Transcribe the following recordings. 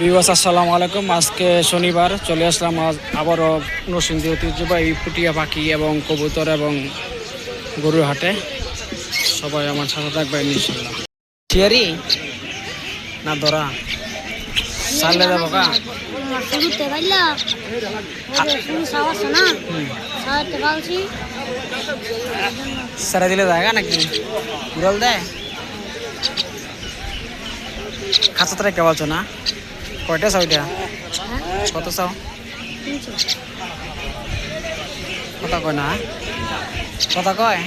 Viewers আসসালামু আলাইকুম। আজকে শনিবার চলে আসলাম আবারও নরসিংদী ঐতিহ্যবাহী পুটিয়া পাখি এবং কবুতর এবং গরুর হাটে। সবাই আমার সাথে থাকবেন ইনশাআল্লাহ। থিয়ারি না ধরা সালে দেব কা সারা দিলে জায়গা নাকি উড়াল দেয় খাঁচাতে কে বলছো না? কয়টা চাও এটা? কত চাও? কথা কয় না? কথা কয়?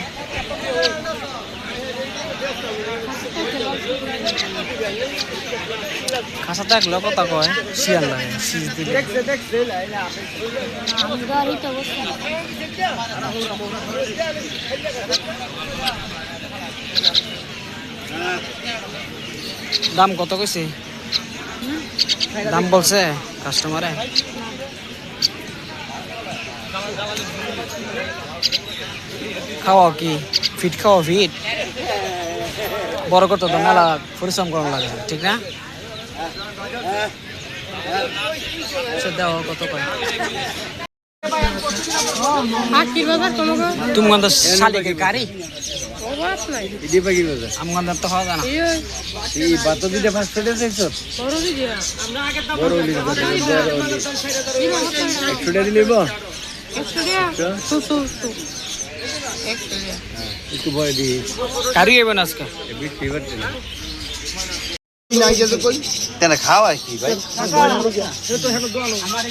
খাঁচা থাকলো কথা কয় শিয়াল লাগে সিজ দিলে। দাম কত কইছে? দাম বলছে কাস্টমারে? খাওয়া কি ফিট খাওয়া ফিট বড় করতে তো মেলা পরিশ্রম করা লাগে ঠিক না? কত কয় তুমি গন্ধ শালিকে গাড়ি আমগন্ধ তো হওয়া জানা এই বাতো দিতে ফার্স্ট ফেটে চাইছো বড় দিদি আমরা আগে তো বড় দিদি 100 টাকা দিলেব 100 টাকা তো একটু বড় দি গাড়ি হবে না আজকে বিট ফেভার দিন না গেছে কই তেনা খাওয়া কি ভাই সে তো হেন দোয়ালো আমার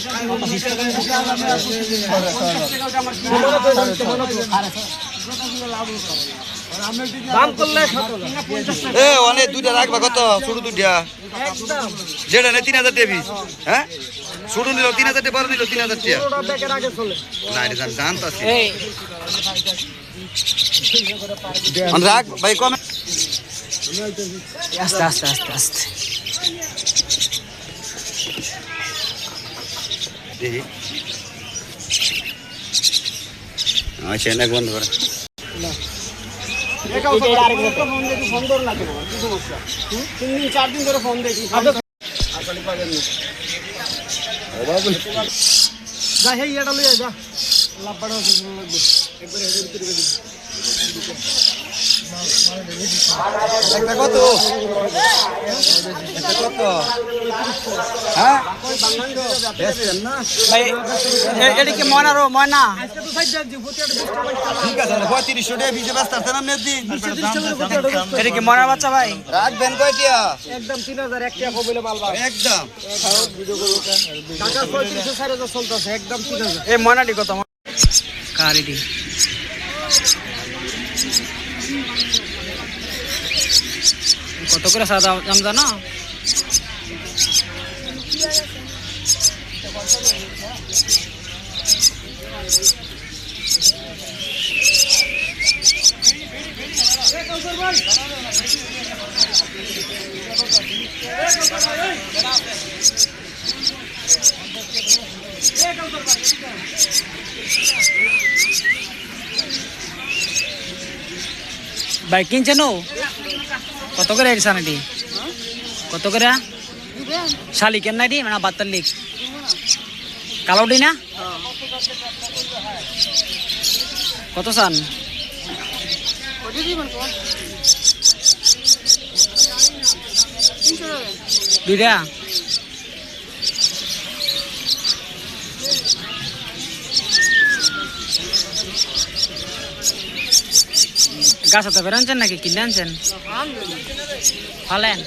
দাম করলে এ অনেক দুইটা রাখবা কত ছোট দুইটা একদম যেটা নে 3000 টাকা পিস হ্যাঁ ছোট নিল 3000 টাকা বড় নিল 3000 টাকা ছোটটা ব্যাগের আগে চলে না রে জান তো আছে এই অন রাখ ভাই কম আস্তে আস্তে আস্তে আস্তে দেখি আচ্ছা না বন্ধ করে না ফোন দেখি ফোন ধরে লাগে না কি সমস্যা 3 দিন 4 দিন ধরে ফোন দেখি আসলে পাবেন না ও বাবু যা হে এটা লইয়া যা লাপড়া লাগবে একবারে হেডের ভিতরে দিবি একটা কত একটা কত হ্যাঁ বেচছেন না ভাই এটা কি ময়না ময়না আজকে তো সাইড যাচ্ছি ঠিক আছে 3500 টাকা ভিজে ব্যস্ত না মেজি এটা কি ময়নার বাচ্চা ভাই রাখবেন কয়টা একদম 3000 এক টাকা কইলে বালবা একদম ভিডিও করব টাকা 3500 4000 চলতেছে একদম 3000 এই ময়নাটি কত কারিটি কত করে সাদা দাম জানো? বাইক কিনছেন কত করে সানাটি কত করে শালি কেন নাইটি মানে বাত্তার লিক কালোটি না কত চান দুইটা গাছ হাতে বের আনছেন নাকি কিনে আনছেন? ফালেন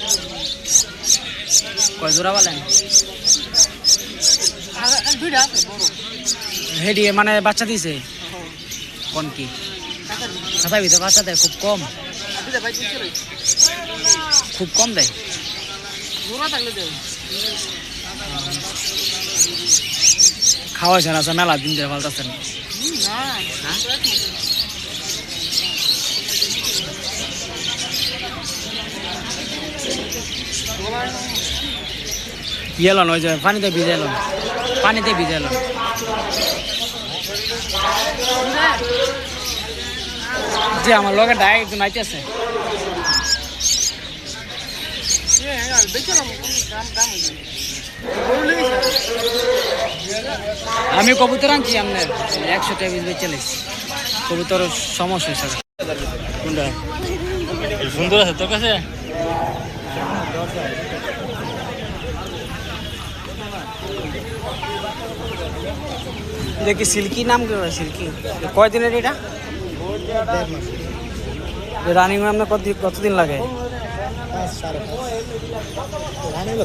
কয় জোড়া ফালেন? হেডি মানে বাচ্চা দিছে কোন কি খাতা ভিতরে বাচ্চা দেয় খুব কম দেয় খাওয়াইছেন? আচ্ছা মেলা দিন ধরে ফালতেছেন ইয়েলন ওই যে পানিতে ভিজাইল যে আমার লগে ডাই একজন আইতেছে আমি কবুতর আনছি আপনার 100 টাকা পিস বেচে নিচ্ছি কবুতর সমস্যা স্যার কোনটা সুন্দর আছে তোর কাছে দেখি সিল্কি নাম কি সিল্কি কয়দিনের এটা রানিং আপনার কতদিন লাগে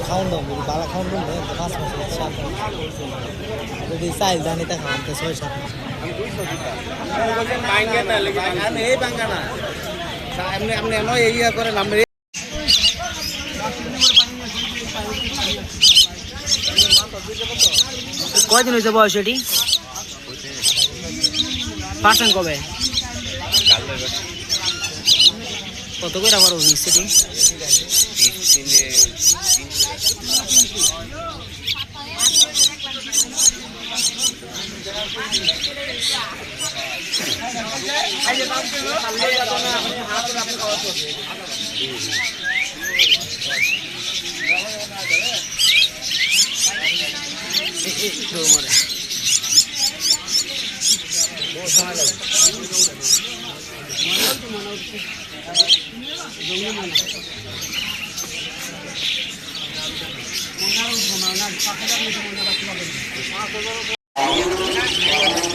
খাওয়ান দাম বালা খাওয়ান দাম 5 মাস 7 মাস যদি চাই জানি তা খাওয়ান তো 6-7 মাস এই বাঙ্গানা এমনি এমনি নয় এই করে নাম কয়দিন হয়েছে বয়স এটি পার্সেন্ট কবে কত করে আবার সেটি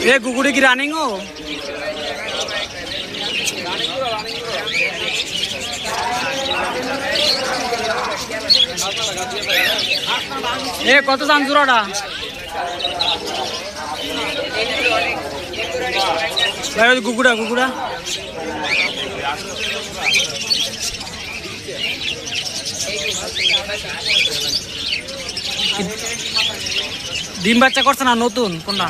ये कुकुड़ी की रनिंग हो ये কত দাম জোড়াটা ভাই কুকুড়া কুকুড়া ডিম বাচ্চা করছে না নতুন কোনটা